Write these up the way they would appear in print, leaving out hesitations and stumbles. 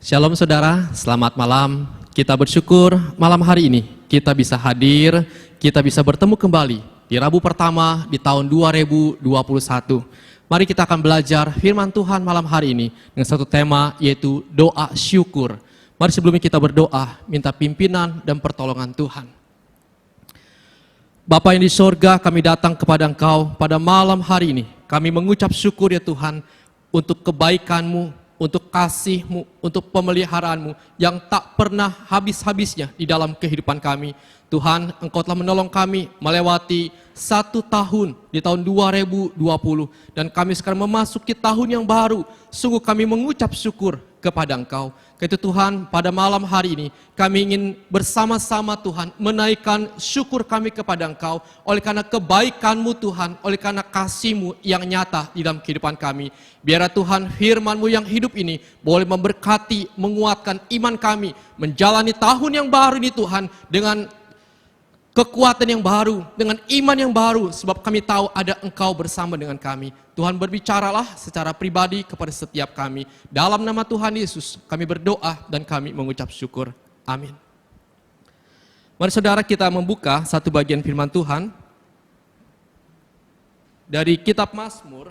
Shalom saudara, selamat malam. Kita bersyukur malam hari ini kita bisa hadir, kita bisa bertemu kembali di Rabu pertama di tahun 2021. Mari kita akan belajar firman Tuhan malam hari ini dengan satu tema yaitu doa syukur. Mari sebelumnya kita berdoa, minta pimpinan dan pertolongan Tuhan. Bapa yang di sorga, kami datang kepada Engkau pada malam hari ini. Kami mengucap syukur ya Tuhan untuk kebaikan-Mu, untuk kasih-Mu, untuk pemeliharaanmu yang tak pernah habis-habisnya di dalam kehidupan kami. Tuhan, Engkau telah menolong kami melewati 1 tahun di tahun 2020 dan kami sekarang memasuki tahun yang baru. Sungguh kami mengucap syukur kepada Engkau. Karena itu Tuhan, pada malam hari ini kami ingin bersama-sama Tuhan menaikkan syukur kami kepada Engkau oleh karena kebaikan-Mu Tuhan, oleh karena kasih-Mu yang nyata di dalam kehidupan kami. Biarlah Tuhan firman-Mu yang hidup ini boleh memberkati, menguatkan iman kami menjalani tahun yang baru ini Tuhan dengan kekuatan yang baru, dengan iman yang baru, sebab kami tahu ada Engkau bersama dengan kami. Tuhan berbicaralah secara pribadi kepada setiap kami. Dalam nama Tuhan Yesus kami berdoa dan kami mengucap syukur. Amin. Mari saudara kita membuka satu bagian firman Tuhan dari kitab Mazmur.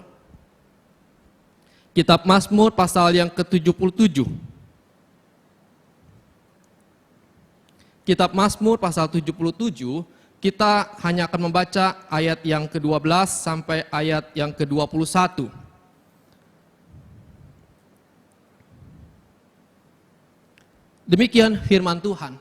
Kitab Mazmur pasal yang ke-77. Kitab Mazmur pasal 77, kita hanya akan membaca ayat yang ke-12 sampai ayat yang ke-21. Demikian firman Tuhan.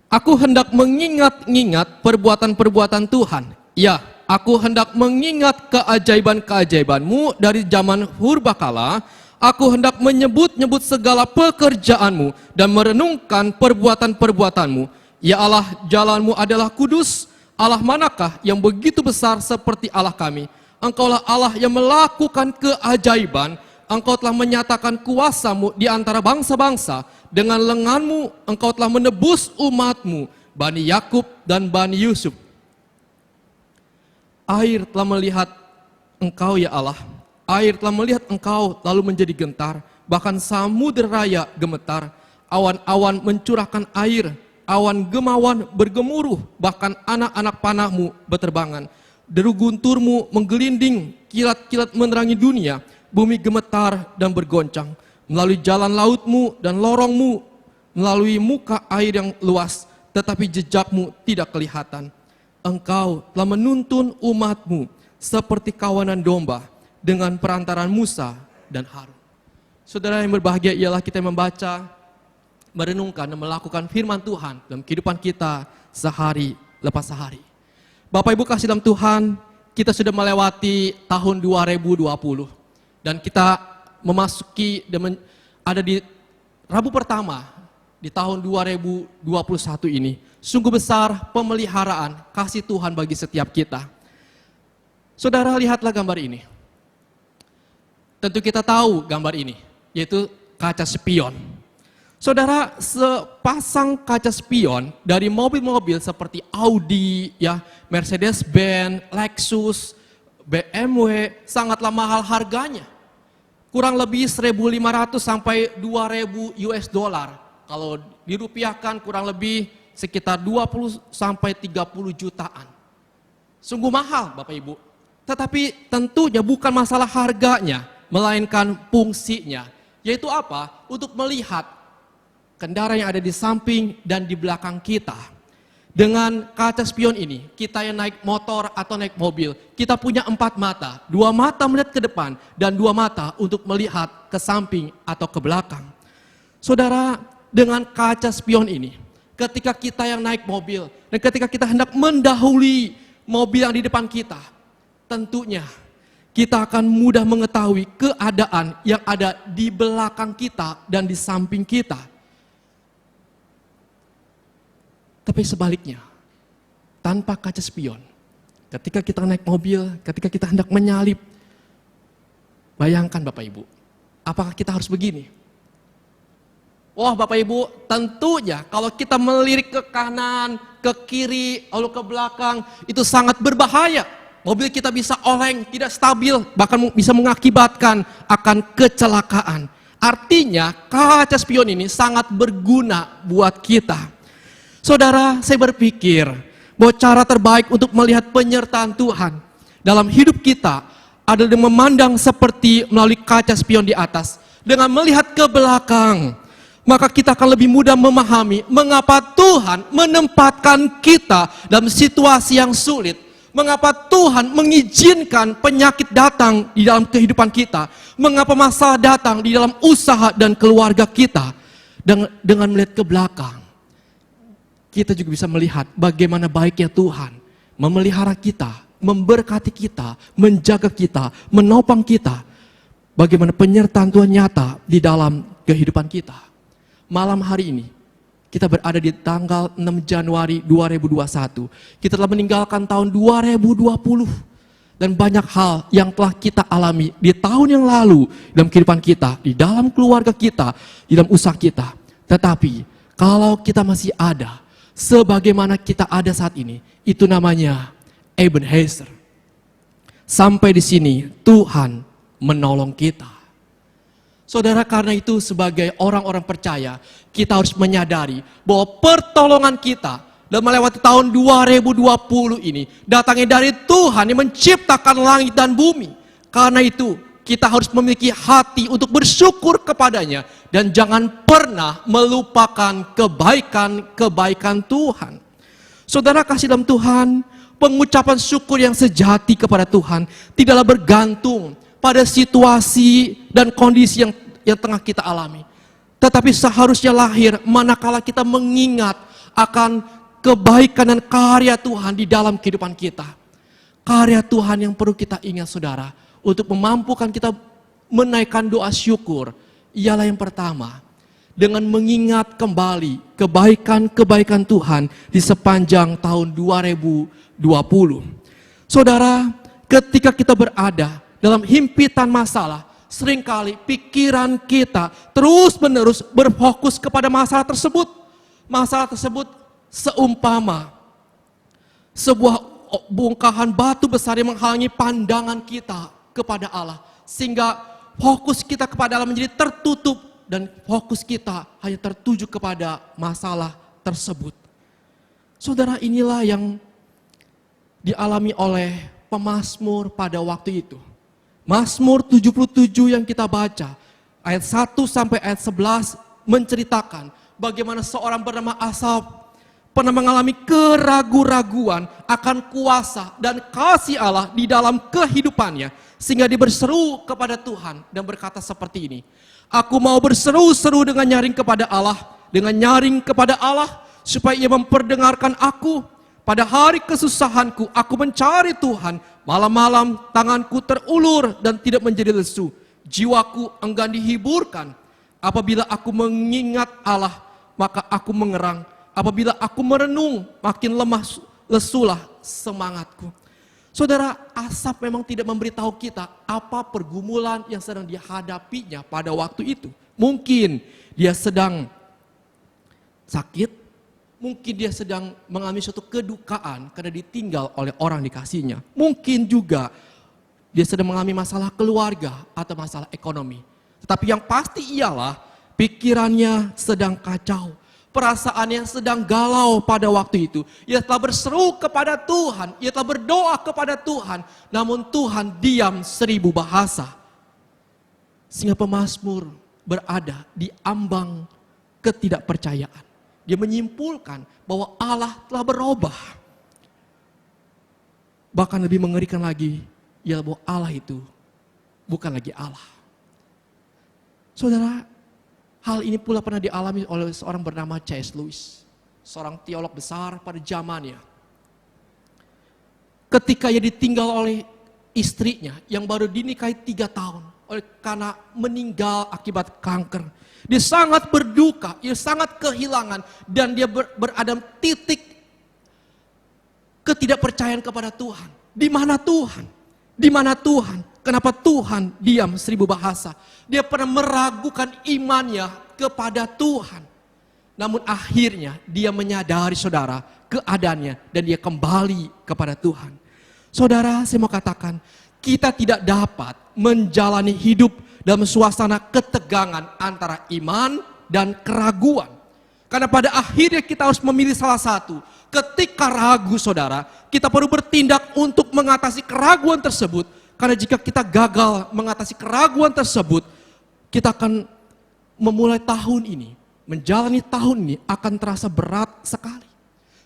Aku hendak mengingat-ingat perbuatan-perbuatan Tuhan. Ya, aku hendak mengingat keajaiban-keajaiban-Mu dari zaman purbakala. Aku hendak menyebut-nyebut segala pekerjaan-Mu dan merenungkan perbuatan-perbuatan-Mu. Ya Allah, jalan-Mu adalah kudus. Allah manakah yang begitu besar seperti Allah kami? Engkaulah Allah yang melakukan keajaiban. Engkau telah menyatakan kuasa-Mu di antara bangsa-bangsa. Dengan lengan-Mu Engkau telah menebus umat-Mu, Bani Yakub dan Bani Yusuf. Air telah melihat Engkau ya Allah. Air telah melihat Engkau lalu menjadi gentar, bahkan samudera raya gemetar. Awan-awan mencurahkan air, awan gemawan bergemuruh, bahkan anak-anak panah-Mu berterbangan. Deru guntur-Mu menggelinding, kilat-kilat menerangi dunia, bumi gemetar dan bergoncang. Melalui jalan laut-Mu dan lorong-Mu, melalui muka air yang luas, tetapi jejak-Mu tidak kelihatan. Engkau telah menuntun umat-Mu seperti kawanan domba, dengan perantaran Musa dan Harun. Saudara yang berbahagia ialah kita yang membaca, merenungkan dan melakukan firman Tuhan dalam kehidupan kita sehari lepas sehari. Bapak Ibu kasih dalam Tuhan, kita sudah melewati tahun 2020 dan kita memasuki dan ada di Rabu pertama di tahun 2021 ini. Sungguh besar pemeliharaan kasih Tuhan bagi setiap kita. Saudara lihatlah gambar ini. Tentu kita tahu gambar ini, yaitu kaca spion. Saudara, sepasang kaca spion dari mobil-mobil seperti Audi, ya, Mercedes-Benz, Lexus, BMW sangatlah mahal harganya. Kurang lebih 1.500 sampai 2.000 US dollar. Kalau dirupiahkan kurang lebih sekitar 20 sampai 30 jutaan. Sungguh mahal Bapak Ibu. Tetapi tentunya bukan masalah harganya, melainkan fungsinya, yaitu apa? Untuk melihat kendaraan yang ada di samping dan di belakang kita. Dengan kaca spion ini, kita yang naik motor atau naik mobil, kita punya 4 mata. 2 mata melihat ke depan dan 2 mata untuk melihat ke samping atau ke belakang. Saudara, dengan kaca spion ini, ketika kita yang naik mobil dan ketika kita hendak mendahului mobil yang di depan kita, tentunya kita akan mudah mengetahui keadaan yang ada di belakang kita dan di samping kita. Tapi sebaliknya, tanpa kaca spion, ketika kita naik mobil, ketika kita hendak menyalip, bayangkan Bapak Ibu, apakah kita harus begini? Wah Bapak Ibu, tentunya kalau kita melirik ke kanan, ke kiri, lalu ke belakang, itu sangat berbahaya. Mobil kita bisa oleng, tidak stabil, bahkan bisa mengakibatkan akan kecelakaan. Artinya kaca spion ini sangat berguna buat kita. Saudara, saya berpikir bahwa cara terbaik untuk melihat penyertaan Tuhan dalam hidup kita adalah dengan memandang seperti melalui kaca spion di atas. Dengan melihat ke belakang, maka kita akan lebih mudah memahami mengapa Tuhan menempatkan kita dalam situasi yang sulit. Mengapa Tuhan mengizinkan penyakit datang di dalam kehidupan kita. Mengapa masalah datang di dalam usaha dan keluarga kita. Dengan melihat ke belakang, kita juga bisa melihat bagaimana baiknya Tuhan memelihara kita, memberkati kita, menjaga kita, menopang kita. Bagaimana penyertaan Tuhan nyata di dalam kehidupan kita. Malam hari ini, kita berada di tanggal 6 Januari 2021. Kita telah meninggalkan tahun 2020. Dan banyak hal yang telah kita alami di tahun yang lalu dalam kehidupan kita, di dalam keluarga kita, di dalam usaha kita. Tetapi kalau kita masih ada, sebagaimana kita ada saat ini, itu namanya Ebenezer. Sampai di sini Tuhan menolong kita. Saudara, karena itu sebagai orang-orang percaya, kita harus menyadari bahwa pertolongan kita dalam melewati tahun 2020 ini datangnya dari Tuhan yang menciptakan langit dan bumi. Karena itu kita harus memiliki hati untuk bersyukur kepadanya dan jangan pernah melupakan kebaikan-kebaikan Tuhan. Saudara kasih dalam Tuhan, pengucapan syukur yang sejati kepada Tuhan tidaklah bergantung pada situasi dan kondisi yang tengah kita alami. Tetapi seharusnya lahir manakala kita mengingat akan kebaikan dan karya Tuhan di dalam kehidupan kita. Karya Tuhan yang perlu kita ingat saudara, untuk memampukan kita menaikkan doa syukur, ialah yang pertama, dengan mengingat kembali kebaikan-kebaikan Tuhan di sepanjang tahun 2020. Saudara, ketika kita berada dalam himpitan masalah, seringkali pikiran kita terus-menerus berfokus kepada masalah tersebut. Masalah tersebut seumpama sebuah bongkahan batu besar yang menghalangi pandangan kita kepada Allah. Sehingga fokus kita kepada Allah menjadi tertutup dan fokus kita hanya tertuju kepada masalah tersebut. Saudara, inilah yang dialami oleh pemazmur pada waktu itu. Mazmur 77 yang kita baca, ayat 1 sampai ayat 11 menceritakan bagaimana seorang bernama Asaf pernah mengalami keraguan-raguan akan kuasa dan kasih Allah di dalam kehidupannya. Sehingga dia berseru kepada Tuhan dan berkata seperti ini, aku mau berseru-seru dengan nyaring kepada Allah, supaya ia memperdengarkan aku. Pada hari kesusahanku, aku mencari Tuhan. Malam-malam tanganku terulur dan tidak menjadi lesu. Jiwaku enggan dihiburkan. Apabila aku mengingat Allah, maka aku mengerang. Apabila aku merenung, makin lemah lesulah semangatku. Saudara, Asaf memang tidak memberitahu kita apa pergumulan yang sedang dihadapinya pada waktu itu. Mungkin dia sedang sakit. Mungkin dia sedang mengalami suatu kedukaan karena ditinggal oleh orang dikasihnya. Mungkin juga dia sedang mengalami masalah keluarga atau masalah ekonomi. Tetapi yang pasti ialah pikirannya sedang kacau. Perasaannya sedang galau pada waktu itu. Ia telah berseru kepada Tuhan. Ia telah berdoa kepada Tuhan. Namun Tuhan diam 1000 bahasa. Sehingga pemazmur berada di ambang ketidakpercayaan. Dia menyimpulkan bahwa Allah telah berubah. Bahkan lebih mengerikan lagi, ialah bahwa Allah itu bukan lagi Allah. Saudara, hal ini pula pernah dialami oleh seorang bernama C.S. Lewis. Seorang teolog besar pada zamannya. Ketika ia ditinggal oleh istrinya yang baru dinikahi 3 tahun. Karena meninggal akibat kanker. Dia sangat berduka, dia sangat kehilangan. Dan dia berada titik ketidakpercayaan kepada Tuhan. Di mana Tuhan? Di mana Tuhan? Kenapa Tuhan diam 1000 bahasa? Dia pernah meragukan imannya kepada Tuhan. Namun akhirnya dia menyadari saudara keadaannya dan dia kembali kepada Tuhan. Saudara, saya mau katakan, kita tidak dapat menjalani hidup dalam suasana ketegangan antara iman dan keraguan. Karena pada akhirnya kita harus memilih salah satu. Ketika ragu saudara, kita perlu bertindak untuk mengatasi keraguan tersebut. Karena jika kita gagal mengatasi keraguan tersebut, kita akan memulai tahun ini, menjalani tahun ini akan terasa berat sekali.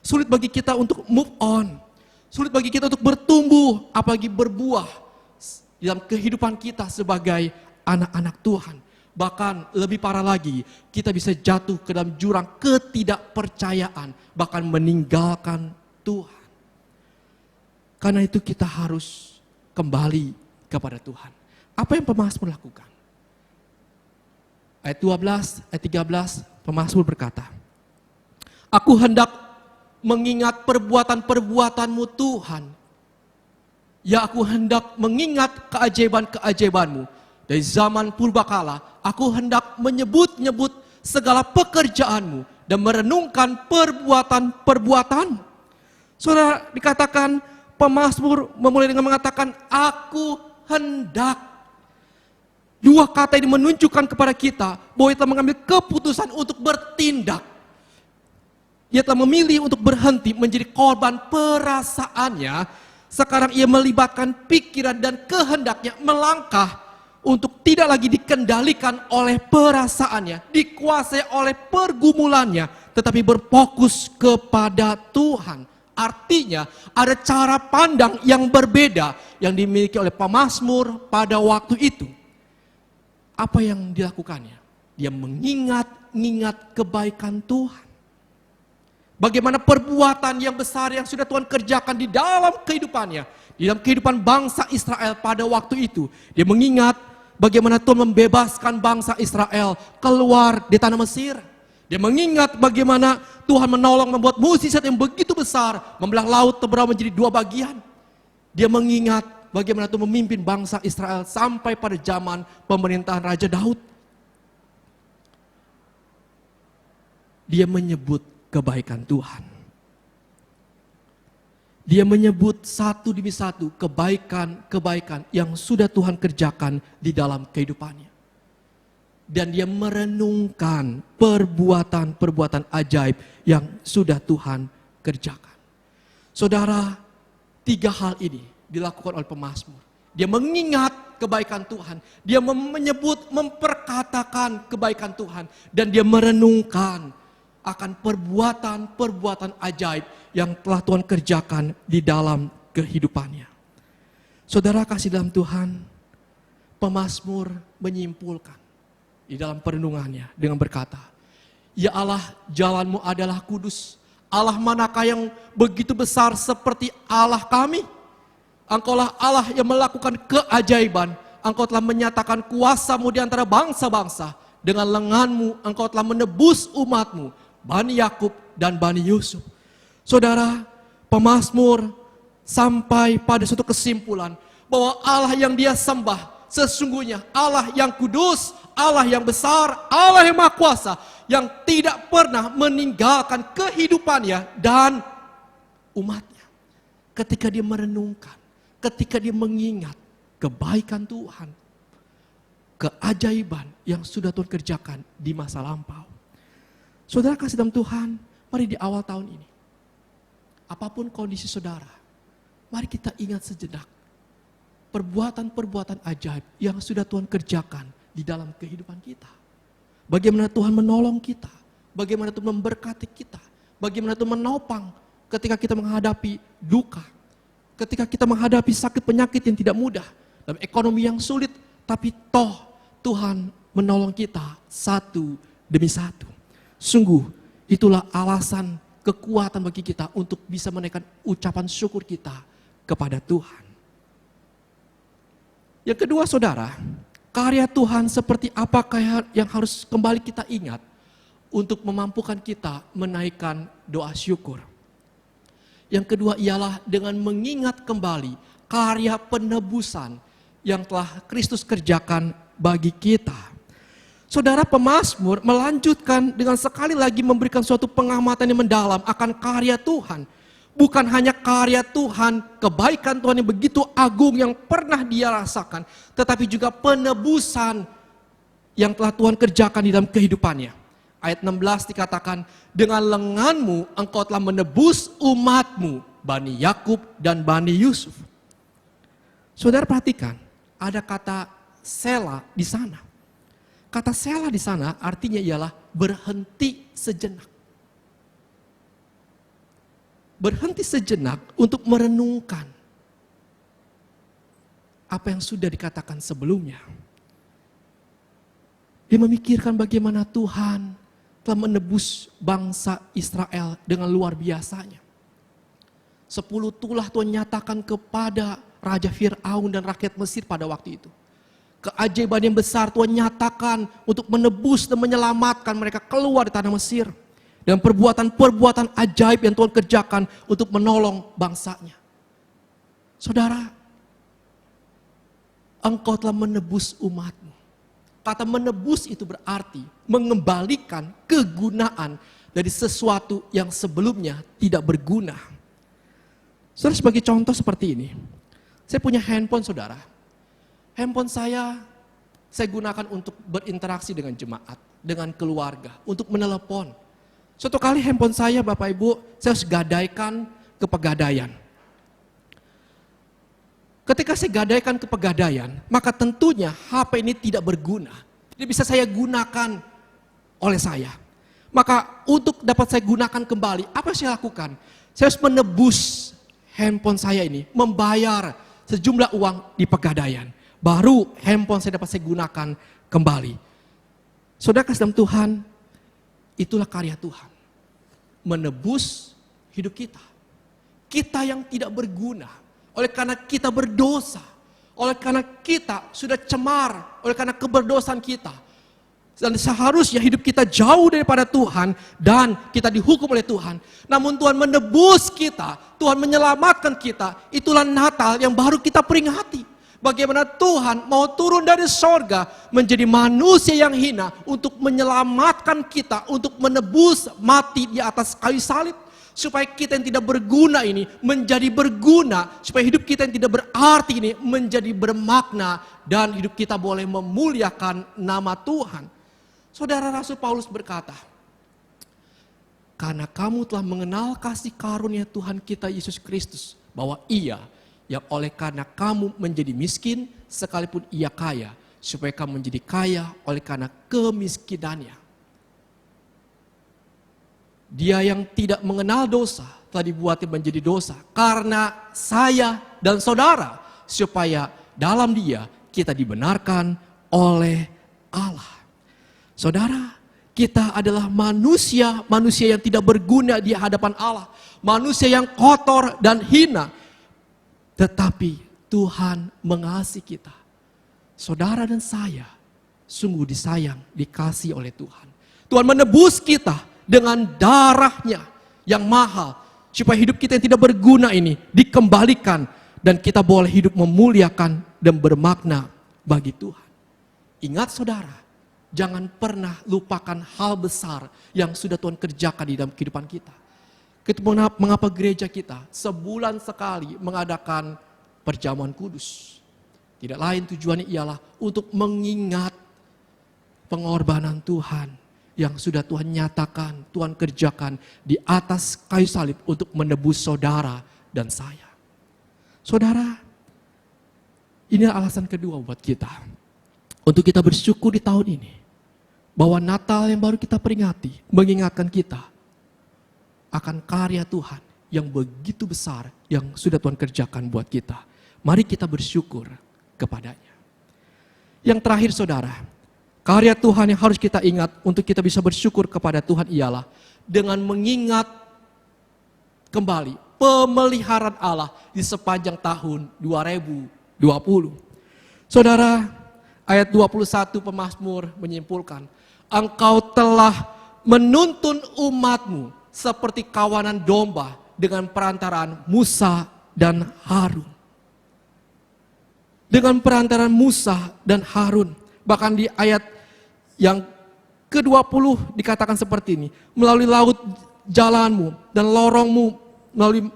Sulit bagi kita untuk move on. Sulit bagi kita untuk bertumbuh, apalagi berbuah dalam kehidupan kita sebagai anak-anak Tuhan. Bahkan lebih parah lagi, kita bisa jatuh ke dalam jurang ketidakpercayaan, bahkan meninggalkan Tuhan. Karena itu kita harus kembali kepada Tuhan. Apa yang pemazmur lakukan? Ayat 12, ayat 13, pemazmur berkata, "Aku hendak mengingat perbuatan-perbuatan-Mu Tuhan. Ya, aku hendak mengingat keajaiban-keajaiban-Mu. Dari zaman purbakala, aku hendak menyebut-nyebut segala pekerjaan-Mu dan merenungkan perbuatan-perbuatan-Mu." Saudara, dikatakan pemazmur memulai dengan mengatakan, "Aku hendak." Dua kata ini menunjukkan kepada kita bahwa ia telah mengambil keputusan untuk bertindak. Ia telah memilih untuk berhenti menjadi korban perasaannya. Sekarang ia melibatkan pikiran dan kehendaknya melangkah untuk tidak lagi dikendalikan oleh perasaannya, dikuasai oleh pergumulannya, tetapi berfokus kepada Tuhan. Artinya ada cara pandang yang berbeda yang dimiliki oleh pemazmur pada waktu itu. Apa yang dilakukannya? Dia mengingat kebaikan Tuhan. Bagaimana perbuatan yang besar yang sudah Tuhan kerjakan di dalam kehidupannya. Di dalam kehidupan bangsa Israel pada waktu itu. Dia mengingat bagaimana Tuhan membebaskan bangsa Israel keluar di tanah Mesir. Dia mengingat bagaimana Tuhan menolong membuat mukjizat yang begitu besar. Membelah laut terbelah menjadi dua bagian. Dia mengingat bagaimana Tuhan memimpin bangsa Israel sampai pada zaman pemerintahan Raja Daud. Dia menyebut kebaikan Tuhan. Dia menyebut satu demi satu kebaikan-kebaikan yang sudah Tuhan kerjakan di dalam kehidupannya. Dan dia merenungkan perbuatan-perbuatan ajaib yang sudah Tuhan kerjakan. Saudara, tiga hal ini dilakukan oleh pemazmur. Dia mengingat kebaikan Tuhan. Dia menyebut, memperkatakan kebaikan Tuhan. Dan dia merenungkan akan perbuatan-perbuatan ajaib yang telah Tuhan kerjakan di dalam kehidupannya. Saudara kasih dalam Tuhan, pemazmur menyimpulkan di dalam perenungannya dengan berkata, "Ya Allah, jalan-Mu adalah kudus. Allah manakah yang begitu besar seperti Allah kami? Engkaulah Allah yang melakukan keajaiban. Engkau telah menyatakan kuasa-Mu di antara bangsa-bangsa. Dengan lengan-Mu Engkau telah menebus umat-Mu, Bani Yakub dan Bani Yusuf." Saudara, pemazmur sampai pada suatu kesimpulan bahwa Allah yang dia sembah sesungguhnya Allah yang kudus, Allah yang besar, Allah yang maha kuasa, yang tidak pernah meninggalkan kehidupannya dan umatnya. Ketika dia merenungkan, ketika dia mengingat kebaikan Tuhan, keajaiban yang sudah Tuhan kerjakan di masa lampau. Saudara kasih dalam Tuhan, mari di awal tahun ini, apapun kondisi saudara, mari kita ingat sejenak perbuatan-perbuatan ajaib yang sudah Tuhan kerjakan di dalam kehidupan kita. Bagaimana Tuhan menolong kita, bagaimana Tuhan memberkati kita, bagaimana Tuhan menopang ketika kita menghadapi duka, ketika kita menghadapi sakit penyakit yang tidak mudah, dalam ekonomi yang sulit, tapi toh Tuhan menolong kita satu demi satu. Sungguh itulah alasan kekuatan bagi kita untuk bisa menaikkan ucapan syukur kita kepada Tuhan. Yang kedua saudara, karya Tuhan seperti apakah yang harus kembali kita ingat untuk memampukan kita menaikkan doa syukur. Yang kedua ialah dengan mengingat kembali karya penebusan yang telah Kristus kerjakan bagi kita. Saudara, pemazmur melanjutkan dengan sekali lagi memberikan suatu pengamatan yang mendalam akan karya Tuhan. Bukan hanya karya Tuhan, kebaikan Tuhan yang begitu agung yang pernah dia rasakan, tetapi juga penebusan yang telah Tuhan kerjakan di dalam kehidupannya. Ayat 16 dikatakan, dengan lenganmu engkau telah menebus umatmu, Bani Yakub dan Bani Yusuf. Saudara perhatikan, ada kata sela di sana. Kata sela di sana artinya ialah berhenti sejenak. Berhenti sejenak untuk merenungkan apa yang sudah dikatakan sebelumnya. Dia memikirkan bagaimana Tuhan telah menebus bangsa Israel dengan luar biasanya. 10 tulah Tuhan nyatakan kepada Raja Fir'aun dan rakyat Mesir pada waktu itu. Keajaiban yang besar Tuhan nyatakan untuk menebus dan menyelamatkan mereka keluar dari tanah Mesir. Dan perbuatan-perbuatan ajaib yang Tuhan kerjakan untuk menolong bangsanya. Saudara, engkau telah menebus umatmu. Kata menebus itu berarti mengembalikan kegunaan dari sesuatu yang sebelumnya tidak berguna. Saudara, sebagai contoh seperti ini. Saya punya handphone saudara. Handphone saya gunakan untuk berinteraksi dengan jemaat, dengan keluarga, untuk menelepon. Suatu kali handphone saya Bapak Ibu, saya harus gadaikan ke Pegadaian. Ketika saya gadaikan ke Pegadaian, maka tentunya HP ini tidak berguna. Tidak bisa saya gunakan oleh saya. Maka untuk dapat saya gunakan kembali, apa yang saya lakukan? Saya harus menebus handphone saya ini, membayar sejumlah uang di Pegadaian. Baru handphone saya dapat saya gunakan kembali. Saudara kasih dalam Tuhan, itulah karya Tuhan. Menebus hidup kita. Kita yang tidak berguna. Oleh karena kita berdosa. Oleh karena kita sudah cemar. Oleh karena keberdosaan kita. Dan seharusnya hidup kita jauh daripada Tuhan. Dan kita dihukum oleh Tuhan. Namun Tuhan menebus kita. Tuhan menyelamatkan kita. Itulah Natal yang baru kita peringati. Bagaimana Tuhan mau turun dari sorga menjadi manusia yang hina untuk menyelamatkan kita, untuk menebus mati di atas kayu salib. Supaya kita yang tidak berguna ini menjadi berguna, supaya hidup kita yang tidak berarti ini menjadi bermakna dan hidup kita boleh memuliakan nama Tuhan. Saudara Rasul Paulus berkata, karena kamu telah mengenal kasih karunia Tuhan kita Yesus Kristus, bahwa Ia yang oleh karena kamu menjadi miskin sekalipun ia kaya, supaya kamu menjadi kaya oleh karena kemiskinannya. Dia yang tidak mengenal dosa telah dibuatnya menjadi dosa karena saya dan saudara, supaya dalam Dia kita dibenarkan oleh Allah. Saudara, kita adalah manusia yang tidak berguna di hadapan Allah, manusia yang kotor dan hina. Tetapi Tuhan mengasihi kita. Saudara dan saya sungguh disayang, dikasih oleh Tuhan. Tuhan menebus kita dengan darahnya yang mahal. Supaya hidup kita yang tidak berguna ini dikembalikan. Dan kita boleh hidup memuliakan dan bermakna bagi Tuhan. Ingat saudara, jangan pernah lupakan hal besar yang sudah Tuhan kerjakan di dalam kehidupan kita. Itu mengapa gereja kita sebulan sekali mengadakan perjamuan kudus. Tidak lain tujuannya ialah untuk mengingat pengorbanan Tuhan yang sudah Tuhan nyatakan, Tuhan kerjakan di atas kayu salib untuk menebus saudara dan saya. Saudara, ini alasan kedua buat kita. Untuk kita bersyukur di tahun ini. Bahwa Natal yang baru kita peringati, mengingatkan kita akan karya Tuhan yang begitu besar yang sudah Tuhan kerjakan buat kita. Mari kita bersyukur kepadanya. Yang terakhir saudara, karya Tuhan yang harus kita ingat untuk kita bisa bersyukur kepada Tuhan ialah dengan mengingat kembali pemeliharaan Allah di sepanjang tahun 2020. Saudara, ayat 21 pemazmur menyimpulkan, engkau telah menuntun umatmu seperti kawanan domba dengan perantaraan Musa dan Harun. Dengan perantaraan Musa dan Harun. Bahkan di ayat yang ke-20 dikatakan seperti ini. Melalui laut jalanmu dan lorongmu melalui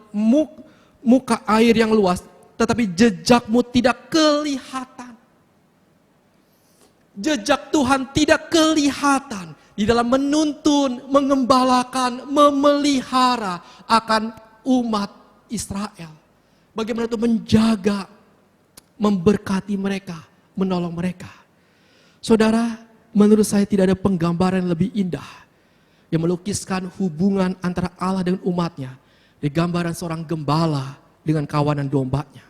muka air yang luas, tetapi jejakmu tidak kelihatan. Jejak Tuhan tidak kelihatan di dalam menuntun, mengembalakan, memelihara akan umat Israel. Bagaimana itu menjaga, memberkati mereka, menolong mereka. Saudara, menurut saya tidak ada penggambaran yang lebih indah yang melukiskan hubungan antara Allah dengan umatnya di gambaran seorang gembala dengan kawanan dombanya.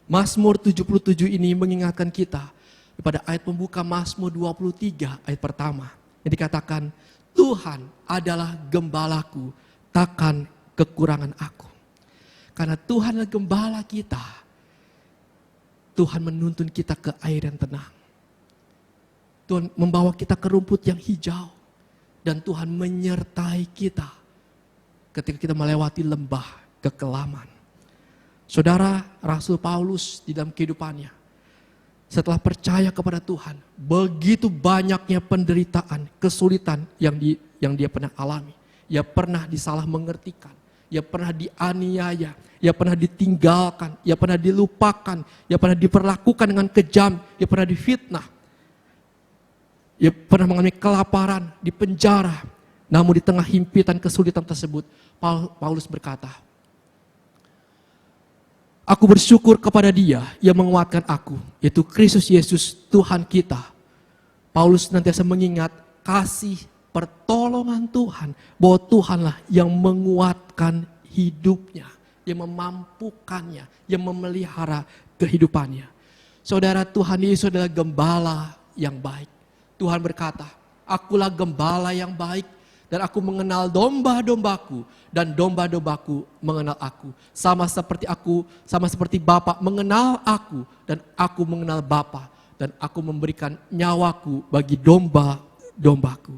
Mazmur 77 ini mengingatkan kita pada ayat pembuka Mazmur 23 ayat pertama yang dikatakan, Tuhan adalah gembalaku, takkan kekurangan aku. Karena Tuhan adalah gembala kita, Tuhan menuntun kita ke air yang tenang. Tuhan membawa kita ke rumput yang hijau. Dan Tuhan menyertai kita ketika kita melewati lembah kekelaman. Saudara, Rasul Paulus di dalam kehidupannya, setelah percaya kepada Tuhan, begitu banyaknya penderitaan, kesulitan yang dia pernah alami. Ia pernah disalah mengertikan. Ia pernah dianiaya, ia pernah ditinggalkan, ia pernah dilupakan, ia pernah diperlakukan dengan kejam, ia pernah difitnah. Ia pernah mengalami kelaparan, di penjara. Namun di tengah himpitan kesulitan tersebut, Paulus berkata, aku bersyukur kepada Dia yang menguatkan aku, yaitu Kristus Yesus Tuhan kita. Paulus nantiasa mengingat kasih pertolongan Tuhan, bahwa Tuhanlah yang menguatkan hidupnya, yang memampukannya, yang memelihara kehidupannya. Saudara, Tuhan Yesus adalah gembala yang baik. Tuhan berkata, akulah gembala yang baik, dan aku mengenal domba-dombaku, dan domba-dombaku mengenal aku. Sama seperti Bapa mengenal aku, dan aku mengenal Bapa, dan aku memberikan nyawaku bagi domba-dombaku.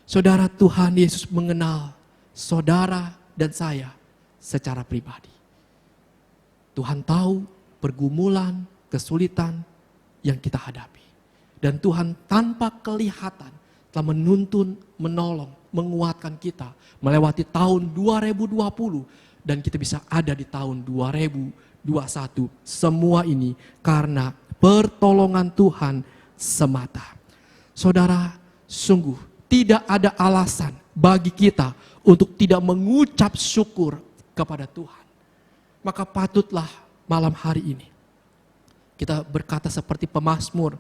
Saudara, Tuhan Yesus mengenal saudara dan saya secara pribadi. Tuhan tahu pergumulan, kesulitan yang kita hadapi. Dan Tuhan tanpa kelihatan telah menuntun, menolong, menguatkan kita melewati tahun 2020 dan kita bisa ada di tahun 2021. Semua ini karena pertolongan Tuhan semata. Saudara, sungguh tidak ada alasan bagi kita untuk tidak mengucap syukur kepada Tuhan. Maka patutlah malam hari ini kita berkata seperti pemazmur,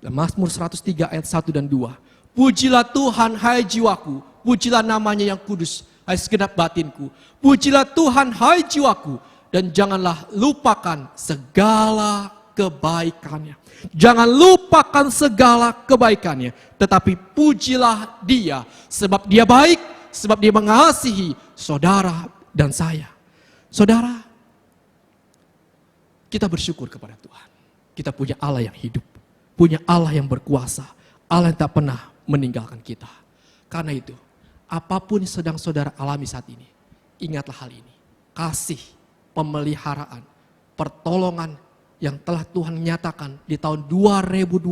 Mazmur 103 ayat 1 dan 2. Pujilah Tuhan hai jiwaku, pujilah namanya yang kudus hai segenap batinku. Pujilah Tuhan hai jiwaku, dan janganlah lupakan segala kebaikannya. Jangan lupakan segala kebaikannya, tetapi pujilah Dia, sebab Dia baik, sebab Dia mengasihi saudara dan saya. Saudara, kita bersyukur kepada Tuhan. Kita punya Allah yang hidup, punya Allah yang berkuasa, Allah yang tak pernah meninggalkan kita. Karena itu, apapun yang sedang saudara alami saat ini, ingatlah hal ini. Kasih, pemeliharaan, pertolongan yang telah Tuhan nyatakan di tahun 2020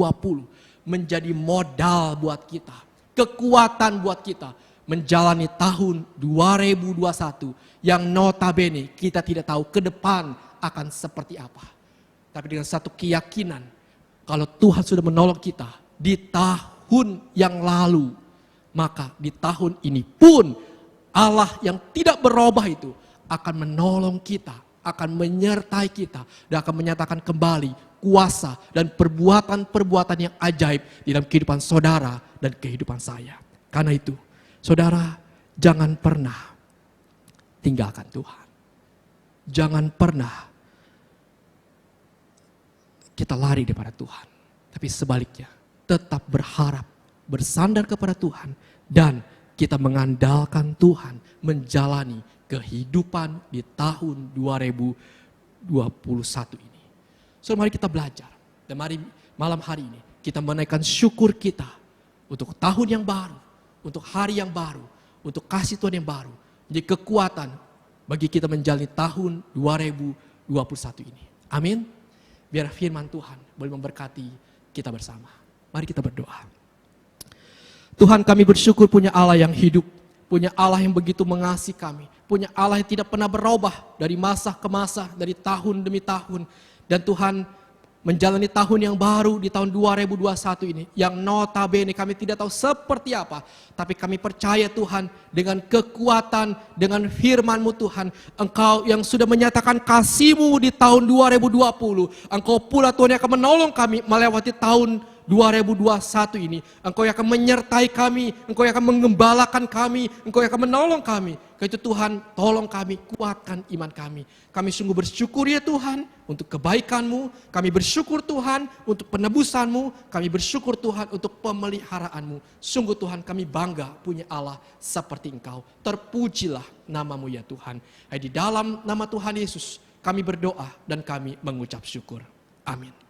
menjadi modal buat kita, kekuatan buat kita menjalani tahun 2021 yang notabene kita tidak tahu ke depan akan seperti apa. Tapi dengan satu keyakinan, kalau Tuhan sudah menolong kita di tahun yang lalu, maka di tahun ini pun Allah yang tidak berubah itu akan menolong kita, akan menyertai kita, dan akan menyatakan kembali kuasa dan perbuatan-perbuatan yang ajaib di dalam kehidupan saudara dan kehidupan saya. Karena itu, saudara, jangan pernah tinggalkan Tuhan. Jangan pernah kita lari daripada Tuhan. Tapi sebaliknya, tetap berharap, bersandar kepada Tuhan, dan kita mengandalkan Tuhan menjalani kehidupan di tahun 2021 ini. So mari kita belajar, dan mari malam hari ini kita menaikkan syukur kita untuk tahun yang baru, untuk hari yang baru, untuk kasih Tuhan yang baru, menjadi kekuatan bagi kita menjalani tahun 2021 ini. Amin. Biar firman Tuhan boleh memberkati kita bersama. Mari kita berdoa. Tuhan, kami bersyukur punya Allah yang hidup, punya Allah yang begitu mengasihi kami, punya Allah yang tidak pernah berubah dari masa ke masa, dari tahun demi tahun. Dan Tuhan menjalani tahun yang baru di tahun 2021 ini, yang notabene kami tidak tahu seperti apa, tapi kami percaya Tuhan dengan kekuatan, dengan firman-Mu Tuhan, Engkau yang sudah menyatakan kasih-Mu di tahun 2020, Engkau pula Tuhan yang akan menolong kami melewati tahun 2021 ini. Engkau yang akan menyertai kami, Engkau yang akan mengembalakan kami, Engkau yang akan menolong kami. Karena itu Tuhan, tolong kami, kuatkan iman kami. Kami sungguh bersyukur ya Tuhan untuk kebaikan-Mu, kami bersyukur Tuhan untuk penebusan-Mu, kami bersyukur Tuhan untuk pemeliharaanmu. Sungguh Tuhan, kami bangga punya Allah seperti Engkau. Terpujilah nama-Mu ya Tuhan. Di dalam nama Tuhan Yesus kami berdoa dan kami mengucap syukur. Amin.